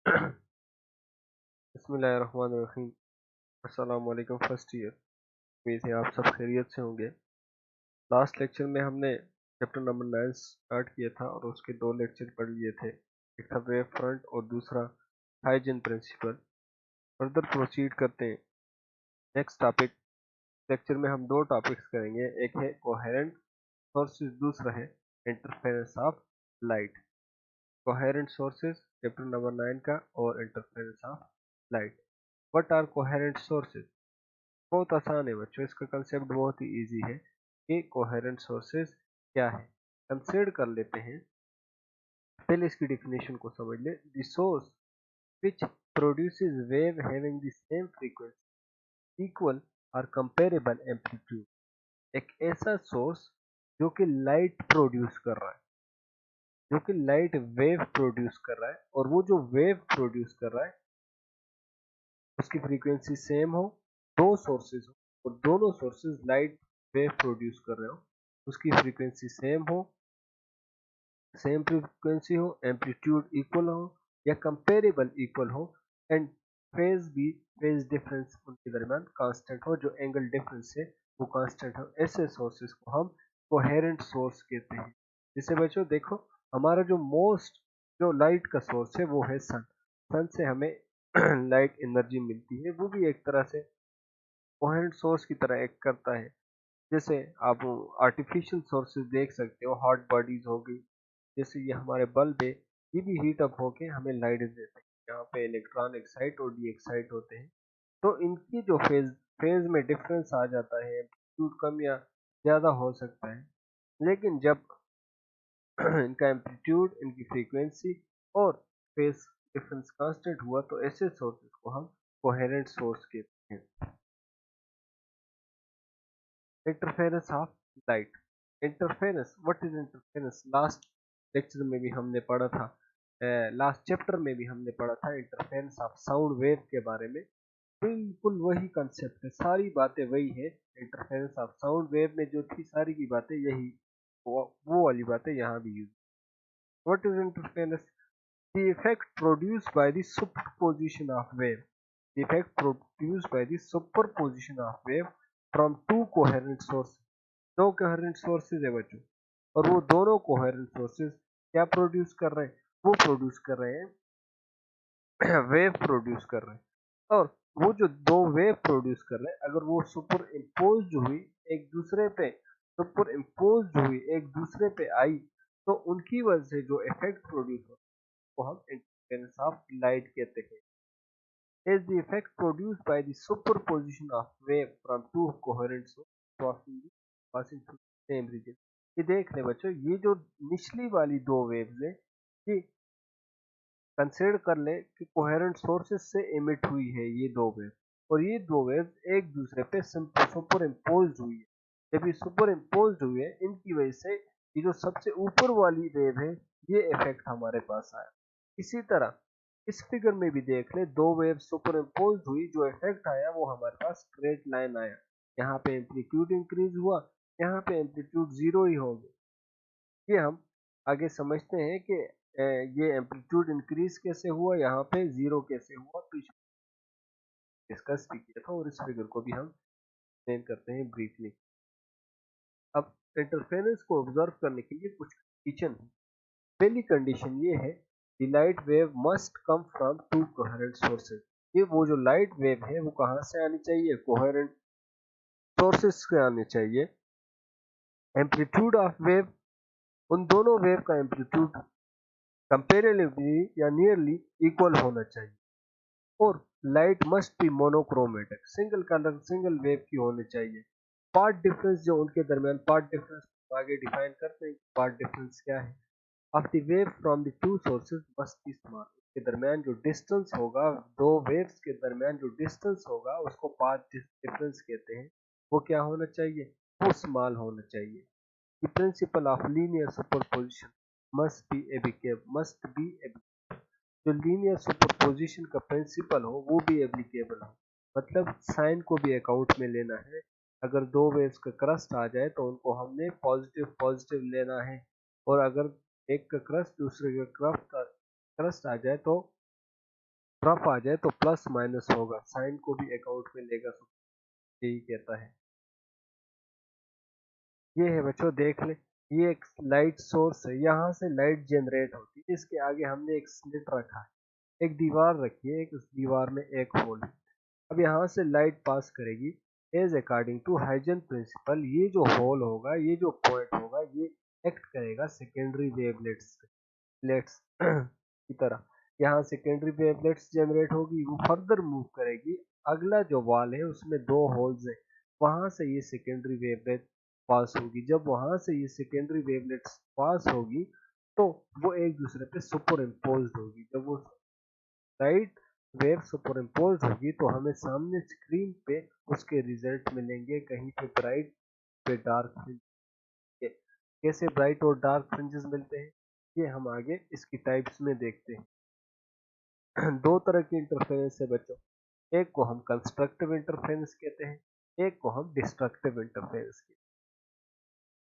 बिस्मिल्लाहिर्रहमानिर्रहीम। अस्सलाम वालेकुम फर्स्ट ईयर। उम्मीद है आप सब खैरियत से होंगे। लास्ट लेक्चर में हमने चैप्टर नंबर 9 स्टार्ट किया था और उसके दो लेक्चर पढ़ लिए थे। एक था वेव फ्रंट और दूसरा हाइजीन प्रिंसिपल। फर्दर प्रोसीड करते हैं। नेक्स्ट टॉपिक लेक्चर में हम दो टॉपिक्स करेंगे, एक है कोहेरेंट सोर्सेज, दूसरा है interference of light. Coherent sources chapter number 9 का और interference of light. What are coherent sources? बहुत आसान है बच्चों, इसका कंसेप्ट बहुत ही इजी है कि कोहेरेंट सोर्सेज क्या है। कंसिडर कर लेते हैं, पहले इसकी डेफिनेशन को समझ ले। The source which produces wave having the same frequency, equal और कंपेरेबल एम्पलीट्यूड। एक ऐसा सोर्स जो कि लाइट प्रोड्यूस कर रहा है, जो कि लाइट वेव प्रोड्यूस कर रहा है, और वो जो वेव प्रोड्यूस कर रहा है उसकी फ्रीक्वेंसी सेम हो, दो सोर्सेज हो और दोनों सोर्सेज लाइट वेव प्रोड्यूस कर रहे हो, उसकी फ्रीक्वेंसी सेम हो, सेम फ्रीक्वेंसी हो, एम्पलीट्यूड इक्वल हो या कंपेरेबल इक्वल हो, एंड फेज डिफरेंस उनके दरमियान कांस्टेंट हो, जो एंगल डिफरेंस है वो कांस्टेंट हो। ऐसे सोर्सेज को हम कोहेरेंट सोर्स कहते हैं। जिससे बच्चों देखो, हमारा जो लाइट का सोर्स है वो है सन। सन से हमें लाइट एनर्जी मिलती है, वो भी एक तरह से कोहेरेंट सोर्स की तरह एक्ट करता है। जैसे आप आर्टिफिशियल सोर्सेज देख सकते हो, हॉट बॉडीज हो गई, जैसे ये हमारे बल्ब है, ये भी हीट अप होके हमें लाइट देते हैं। यहाँ पे इलेक्ट्रॉन एक्साइट और डी एक्साइट होते हैं, तो इनकी जो फेज में डिफरेंस आ जाता है, एम्पलीट्यूड कम या ज़्यादा हो सकता है, लेकिन जब इनका एम्पलीट्यूड, इनकी फ्रीक्वेंसी और फेज डिफरेंस कांस्टेंट हुआ, तो ऐसे सोर्सेज को हम कोहेरेंट सोर्स कहते हैं। Interference of light. Interference, what is interference? Last lecture में भी हमने पढ़ा था, लास्ट चैप्टर में भी हमने पढ़ा था इंटरफेरेंस ऑफ साउंड वेव के बारे में। बिल्कुल वही कंसेप्ट है, सारी बातें वही है। इंटरफेरेंस ऑफ साउंड वेव में जो थी सारी की बातें यही, वो वाली बातें यहाँ भी use. What is interference? The effect produced by the superposition of wave. The effect produced by the superposition of wave from to coherent source. दो कोहेरेंट सोर्सेज है बच्चों, और वो दोनों कोहेरेंट सोर्सेज क्या प्रोड्यूस कर रहे हैं? वो प्रोड्यूस कर रहे हैं वेव प्रोड्यूस कर रहे हैं। और वो जो दो वेव प्रोड्यूस कर रहे हैं, अगर वो सुपर इम्पोज हुई एक दूसरे पे आई, तो उनकी वजह से जो इफेक्ट प्रोड्यूस हो वो हम इंटरफेरेंस ऑफ लाइट कहते हैं। is the effect produced by the superposition of wave from two coherent sources passing through the same region। ये देख ले बच्चों, ये जो निचली वाली दो वेव्स है, ये कंसिडर कर ले कि कोहेरेंट सोर्सेज से एमिट हुई है ये दो वेव, और ये दो वेव्स एक दूसरे पे सुपर इम्पोज हुई है। जब ये सुपर इम्पोज हुई है, इनकी वजह से ये जो सबसे ऊपर वाली वेव है, ये इफेक्ट हमारे पास आया। इसी तरह इस फिगर में भी देख ले, दो वेव सुपर इम्पोज हुई, जो इफेक्ट आया वो हमारे पास स्ट्रेट लाइन आया। यहाँ पे एम्पलीट्यूड इंक्रीज हुआ, यहाँ पे एम्पलीट्यूड जीरो ही हो गया। ये हम आगे समझते हैं कि ये एम्पलीट्यूड इंक्रीज कैसे हुआ, यहाँ पे जीरो कैसे हुआ, तो डिस्कस भी किया था, और इस फिगर को भी हम एक्सप्लेन करते हैं ब्रीफली। अब इंटरफेरेंस को ऑब्जर्व करने के लिए कुछ कंडीशन है। पहली कंडीशन ये है, the light wave must come from to coherent sources. ये वो जो लाइट वेव है वो कहाँ से आनी चाहिए? कोहेरेंट सोर्सेज से आनी चाहिए। एम्पलीट्यूड ऑफ वेव, उन दोनों वेव का एम्पलीट्यूड कंपेरेटिवली या नियरली इक्वल होना चाहिए। और light must be monochromatic, single colour single wave की होनी चाहिए। पार्ट डिफरेंस, जो उनके दरमियान पार्ट डिफरेंस आगे डिफाइन करते हैं, पार्ट डिफरेंस क्या है? Of the wave from the two sources must be small. के दरमियान जो डिस्टेंस होगा, दो वेव्स के दरमियान जो डिस्टेंस होगा, उसको पार्ट डिफरेंस कहते हैं। वो क्या होना चाहिए? वो स्मॉल होना चाहिए। The principle of linear superposition must be जो लीनियर सुपरपोजिशन का प्रिंसिपल हो वो भी एप्लीकेबल हो। मतलब साइन को भी अकाउंट में लेना है। अगर दो वेव्स का क्रस्ट आ जाए तो उनको हमने पॉजिटिव पॉजिटिव लेना है, और अगर एक का क्रस्ट दूसरे का क्रस्ट आ जाए तो ट्रफ आ जाए तो प्लस माइनस होगा, साइन को भी अकाउंट में लेगा, यही कहता है। ये है बच्चों, देख ले, ये एक लाइट सोर्स है, यहाँ से लाइट जनरेट होती है, इसके आगे हमने एक स्लिट रखा है, एक दीवार रखी है, एक उस दीवार में एक होल है। अब यहाँ से लाइट पास करेगी as according to Huygens principle, ये जो होल होगा, ये जो पॉइंट होगा, ये एक्ट करेगा सेकेंडरी वेवलेट्स लेट्स की तरह। यहाँ सेकेंडरी वेवलेट्स जनरेट होगी, वो फर्दर मूव करेगी, अगला जो वॉल है उसमें दो होल्स है, वहां से ये सेकेंडरी वेवलेट पास होगी। जब वहां से ये सेकेंडरी वेवलेट्स पास होगी तो वो एक दूसरे पे सुपर इम्पोज होगी। जब वो लाइट वेव सुपर इम्पोज होगी तो हमें सामने स्क्रीन पे उसके रिजल्ट मिलेंगे, कहीं पे ब्राइट पे डार्क फ्रिंज। कैसे ब्राइट और डार्क फ्रिंजेस मिलते हैं, ये हम आगे इसकी टाइप्स में देखते हैं। दो तरह की इंटरफेरेंस है बच्चों, एक को हम कंस्ट्रक्टिव इंटरफेरेंस कहते हैं, एक को हम डिस्ट्रक्टिव इंटरफेरेंस कहते हैं।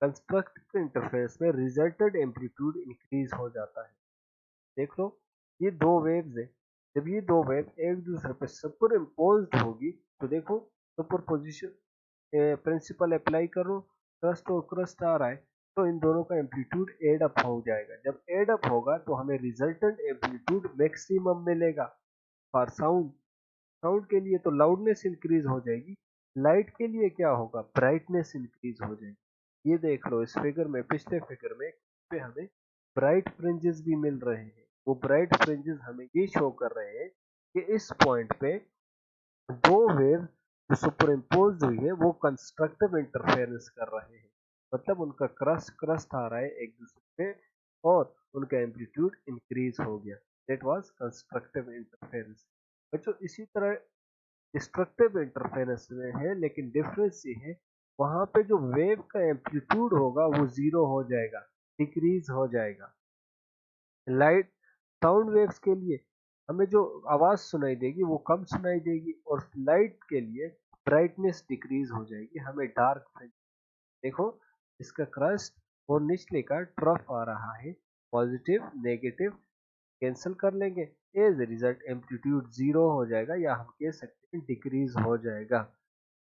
कंस्ट्रक्टिव इंटरफेरेंस में रिजल्टेड एम्पलीट्यूड इंक्रीज हो जाता है। देख लो, ये दो वेव्स है, जब ये दो वेव एक दूसरे पे सुपर इम्पोज्ड होगी तो देखो सुपर पोजिशन प्रिंसिपल अप्लाई करो, क्रस्ट और क्रस्ट आ रहा है, तो इन दोनों का एम्पलीट्यूड एड अप हो जाएगा। जब एड अप होगा तो हमें रिजल्टेंट एम्पलीट्यूड मैक्सिमम मिलेगा। फॉर साउंड, साउंड के लिए तो लाउडनेस इंक्रीज हो जाएगी, लाइट के लिए क्या होगा, ब्राइटनेस इंक्रीज हो जाएगी। ये देख लो, इस फिगर में, पिछले फिगर में पे हमें ब्राइट फ्रिंजेस भी मिल रहे हैं। वो ब्राइट फ्रिंजेस हमें ये शो कर रहे हैं कि इस पॉइंट पे दो वेव जो सुपर इम्पोज हुई है वो कंस्ट्रक्टिव इंटरफेरेंस कर रहे हैं, मतलब उनका क्रस्ट क्रस्ट आ रहा है एक दूसरे पे और उनका एम्पलीट्यूड इंक्रीज हो गया। That was constructive interference. बच्चों इसी तरह डिस्ट्रक्टिव इंटरफेरेंस में है, लेकिन डिफरेंस ये है, वहां पे जो वेव का एम्पलीट्यूड होगा वो जीरो हो जाएगा, डिक्रीज हो जाएगा। लाइट साउंड वेव्स के लिए हमें जो आवाज सुनाई देगी वो कम सुनाई देगी, और लाइट के लिए ब्राइटनेस डिक्रीज हो जाएगी, हमें डार्क फ्रिंज। देखो, इसका क्रस्ट और निचले का ट्रफ आ रहा है, पॉजिटिव नेगेटिव कैंसिल कर लेंगे, एज रिजल्ट एम्पलीट्यूड जीरो हो जाएगा, या हम कह सकते हैं डिक्रीज हो जाएगा।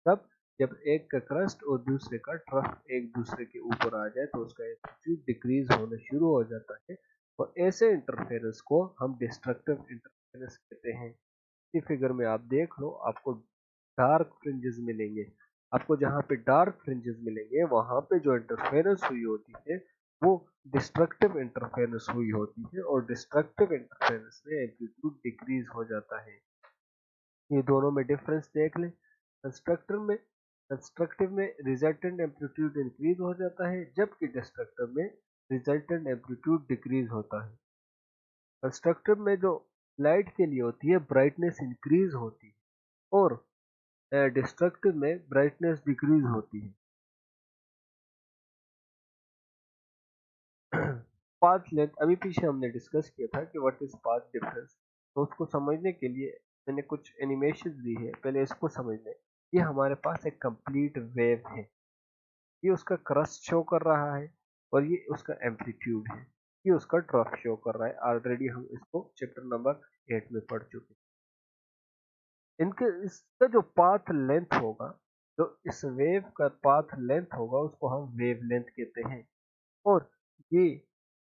तब जब एक का क्रस्ट और दूसरे का ट्रफ एक दूसरे के ऊपर आ जाए तो उसका एम्पलीट्यूड डिक्रीज होना शुरू हो जाता है, और ऐसे इंटरफेरेंस को हम डिस्ट्रक्टिव इंटरफेरेंस कहते हैं। इस फिगर में आप देख लो, आपको डार्क फ्रिंजेस मिलेंगे, आपको जहाँ पे डार्क फ्रिंजेस मिलेंगे वहां पे जो इंटरफेरेंस हुई होती है वो डिस्ट्रक्टिव इंटरफेरेंस हुई होती है, और डिस्ट्रक्टिव इंटरफेरेंस में एम्पलीट्यूड डिक्रीज हो जाता है। ये दोनों में डिफरेंस देख लें। कंस्ट्रक्टर में कंस्ट्रक्टिव में रिजल्टेंट एम्पलीट्यूड इंक्रीज हो जाता है, जबकि डिस्ट्रक्टिव में रिजल्टेंट एम्पलीट्यूड डिक्रीज होता है। कंस्ट्रक्टिव में जो लाइट के लिए होती है ब्राइटनेस इंक्रीज होती है, और डिस्ट्रक्टिव में ब्राइटनेस डिक्रीज होती है। पाथ लेंथ अभी पीछे हमने डिस्कस किया था कि व्हाट इज पाथ डिफरेंस, तो उसको समझने के लिए मैंने कुछ एनिमेशन दी है, पहले इसको समझ लें। ये हमारे पास एक कंप्लीट वेव है, ये उसका क्रस्ट शो कर रहा है, और ये उसका एम्पलीट्यूड है, ये उसका ड्रॉप शो कर रहा है। ऑलरेडी हम इसको चैप्टर नंबर 8 में पढ़ चुके हैं। इनके इसका जो पाथ लेंथ होगा, जो इस वेव का पाथ लेंथ होगा उसको हम वेव लेंथ कहते हैं, और ये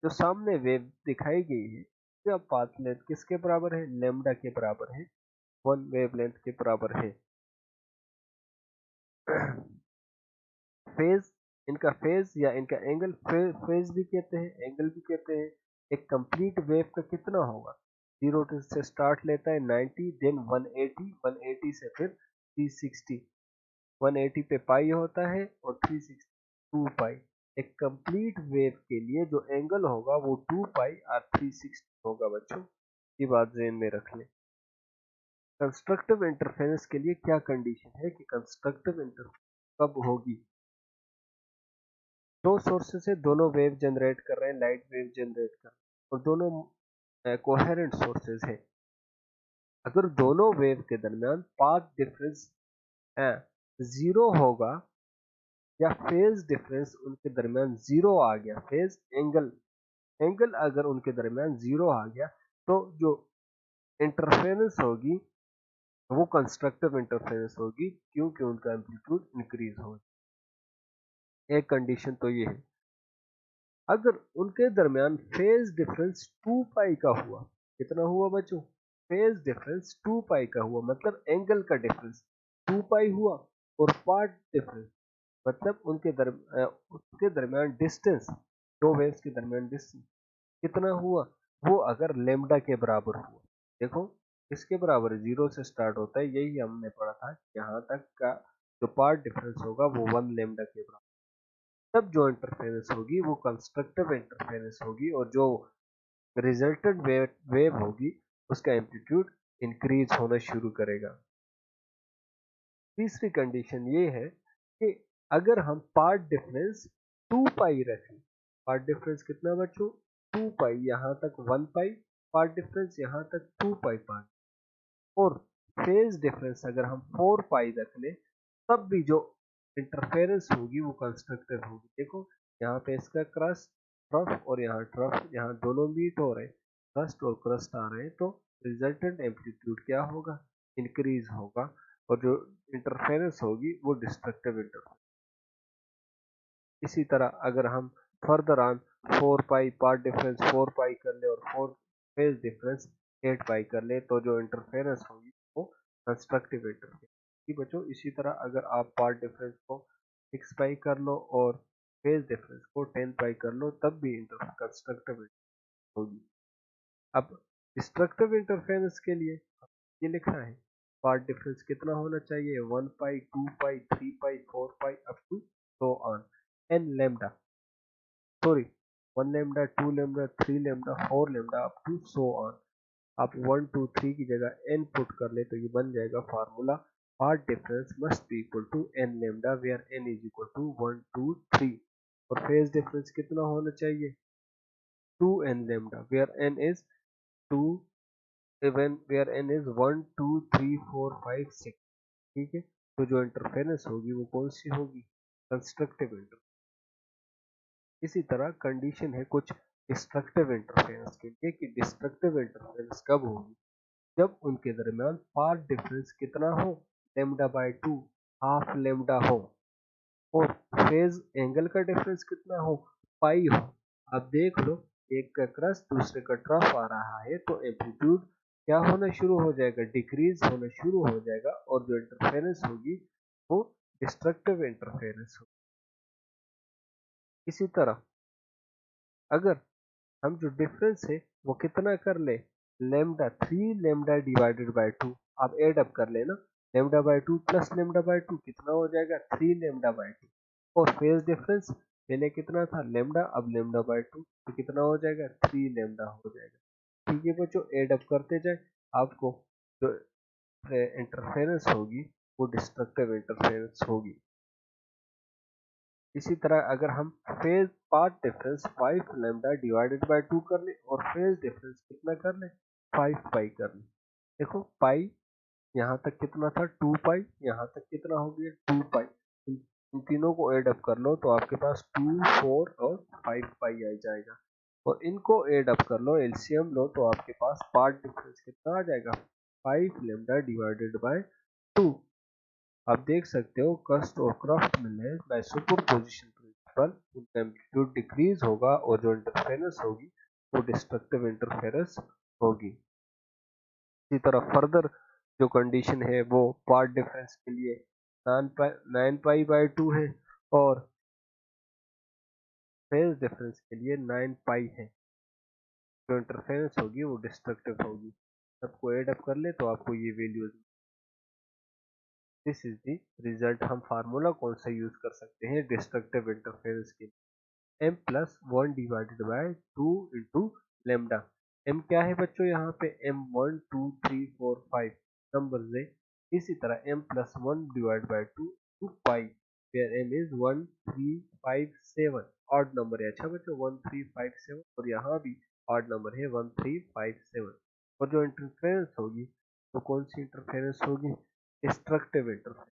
जो सामने वेव दिखाई गई है, इसका पाथ लेंथ किसके बराबर है, लेमडा के बराबर है, 1 वेव लेंथ के बराबर है। फेज, इनका फेज या इनका एंगल, फेज भी कहते हैं, एंगल भी कहते हैं। एक कंप्लीट वेव का कितना होगा, जीरो से स्टार्ट लेता है 90, देन 180, 180 से फिर 360, 180 पे पाई होता है और 360 2 पाई। एक कंप्लीट वेव के लिए जो एंगल होगा वो 2 पाई और 360 होगा बच्चों, ये बात ध्यान में रख लें। कंस्ट्रक्टिव इंटरफेरेंस के लिए क्या कंडीशन है कि कंस्ट्रक्टिव इंटरफेरेंस कब होगी, दो सोर्सेस से दोनों वेव जनरेट कर रहे हैं, लाइट वेव जनरेट कर रहे हैं, और दोनों कोहेरेंट सोर्सेस है। अगर दोनों वेव के दरमियान पाथ डिफरेंस जीरो होगा, या फेज डिफरेंस उनके दरमियान जीरो आ गया, फेज एंगल, एंगल अगर उनके दरमियान जीरो आ गया, तो जो इंटरफेरेंस होगी वो कंस्ट्रक्टिव इंटरफेरेंस होगी, क्योंकि उनका एम्पलीट्यूड इंक्रीज हो। एक कंडीशन तो ये है, अगर उनके दरमियान फेज डिफरेंस 2 पाई का हुआ। कितना हुआ बच्चों? फेज डिफरेंस 2 पाई का हुआ, मतलब एंगल का डिफरेंस 2 पाई हुआ, और पार्ट डिफरेंस मतलब उनके दरमियान डिस्टेंस, दो वेव्स के दरमियान डिस्टेंस कितना हुआ, वो अगर लेमडा के बराबर हुआ। देखो इसके बराबर 0 से स्टार्ट होता है, यही हमने पढ़ा था, यहाँ तक का जो पार्ट डिफरेंस होगा वो 1 लेमडा के बराबर, तब जो इंटरफेरेंस होगी वो कंस्ट्रक्टिव इंटरफेरेंस होगी, और जो रिजल्टेंट वेव होगी उसका एम्पलीट्यूड इंक्रीज होना शुरू करेगा। तीसरी कंडीशन ये है कि अगर हम पार्ट डिफरेंस 2 पाई रखें, पार्ट डिफरेंस कितना बच्चों? 2 पाई, यहाँ तक 1 पाई पार्ट डिफरेंस, यहाँ तक 2 पाई पार्ट, और फेज डिफरेंस अगर हम 4 पाई रख लें, तब भी जो इंटरफेरेंस होगी वो कंस्ट्रक्टिव होगी। देखो यहाँ पे इसका क्रस्ट ट्रफ और यहाँ ट्रफ, यहाँ दोनों मीट हो रहे हैं, क्रस्ट और क्रस्ट आ रहे हैं, तो रिजल्टेंट एम्पलीट्यूड क्या होगा? इंक्रीज होगा, और जो इंटरफेरेंस होगी वो डिस्ट्रक्टिव इंटरफेरेंस। इसी तरह अगर हम further on 4 pi path difference 4 पाई कर ले और 4 फेज डिफरेंस 8 पाई कर ले, तो जो इंटरफेरेंस होगी वो कंस्ट्रक्टिव इंटरफेरेंस की बच्चों। इसी तरह अगर आप पार्ट डिफरेंस को 6 पाई कर लो और फेज डिफरेंस को 10 पाई कर लो, तब भी कंस्ट्रक्टिव होगी। अब डिस्ट्रक्टिव इंटरफेरेंस के लिए ये लिखना है, पार्ट डिफरेंस कितना होना चाहिए? 1 pi 2 pi 3 pi 4 pi up to so on N lambda, sorry 1 lambda 2 lambda 3 lambda 4 lambda up to so on. आप 1 2 3 की जगह n पुट कर ले तो ये बन जाएगा formula, path difference must be equal to n lambda where n is equal to 1 2 3, और फेज डिफरेंस कितना होना चाहिए? 2n lambda where n is 2, even where n is 1 2 3 4 5 6। ठीक है, तो जो इंटरफेरेंस होगी वो कौन सी होगी? Constructive interference. इसी तरह कंडीशन है कुछ डिस्ट्रक्टिव इंटरफेरेंस के लिए, कि डिस्ट्रक्टिव इंटरफेरेंस कब होगी? जब उनके दरमियान पाथ डिफरेंस कितना हो? लेमडा बाय 2, हाफ लेमडा हो, और फेज एंगल का डिफरेंस कितना हो? पाई हो। अब देख लो, एक का क्रस्ट दूसरे का ट्रफ आ रहा है, तो एम्पलीट्यूड क्या होना शुरू हो जाएगा? डिक्रीज होना शुरू हो जाएगा, और जो इंटरफेरेंस होगी वो डिस्ट्रक्टिव इंटरफेरेंस होगी। इसी तरह अगर हम जो डिफरेंस है वो कितना कर ले? लेमडा 3 लेमडा डिवाइडेड बाय 2, आप एड अप कर लेना, lambda by 2 plus lambda by 2 कितना हो जाएगा? 3 लेमडा बाय 2, और फेज डिफरेंस पहले कितना था? लेमडा, अब लेमडा बाय 2, तो कितना हो जाएगा? 3 लेमडा हो जाएगा। ठीक है बच्चों, एड अप करते जाए, आपको जो इंटरफेरेंस होगी वो डिस्ट्रक्टिव इंटरफेरेंस होगी। इसी तरह अगर हम phase path difference 5 lambda divided by 2 कर ले, और फेज डिफरेंस कितना कर ले? 5 पाई कर ले। देखो पाई यहाँ तक कितना था? 2 पाई, यहाँ तक कितना हो गया? 2 पाई। इन तीनों को एड अप कर लो तो आपके पास 2 4 और 5 पाई आ जाएगा, और इनको एड अप कर लो, एलसीएम लो, तो आपके पास पार्ट डिफरेंस कितना आ जाएगा? 5 लेमडा डिवाइडेड बाय 2। आप देख सकते हो कस्ट और क्रफ्ट मिलने बाय सुपरपोजिशन प्रिंसिपल उनका एम्पलीट्यूड डिक्रीज होगा, और जो इंटरफेरेंस होगी वो डिस्ट्रक्टिव इंटरफेरेंस होगी। इसी तरह फर्दर जो कंडीशन है वो पार्ट डिफरेंस के लिए 9 पाई बाय 2 है, और फेज डिफरेंस के लिए 9 पाई है। जो इंटरफेरेंस होगी वो डिस्ट्रक्टिव होगी। सबको एड अप कर ले तो आपको ये values, this is the result. हम फार्मूला कौन सा यूज कर सकते हैं डिस्ट्रक्टिव इंटरफेरेंस के लिए? m plus 1 divided by 2 into lambda. m क्या है बच्चों? यहाँ पे m 1 2 3 4 5 नंबर है। इसी तरह m plus 1 divide by 2 two pi, where m is 1 3 5 7, odd number है। अच्छा बच्चों 1 3 5 7, और यहाँ भी ऑड नंबर है 1 3 5 7, और जो इंटरफेरेंस होगी तो कौन सी इंटरफेरेंस होगी? Destructive interference.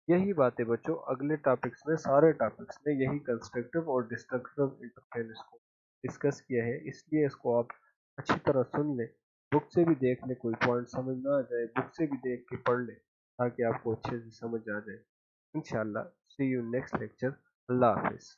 यही बातें बच्चों अगले टॉपिक्स में, सारे टॉपिक्स में यही कंस्ट्रक्टिव और डिस्ट्रक्टिव इंटरफेरेंस को डिस्कस किया है, इसलिए इसको आप अच्छी तरह सुन लें बुक से भी देख ले, कोई पॉइंट समझ ना आ जाए बुक से भी देख के पढ़ ले, ताकि आपको अच्छे से समझ आ जाए। इंशाल्लाह सी यू नेक्स्ट लेक्चर। अल्लाह हाफिज।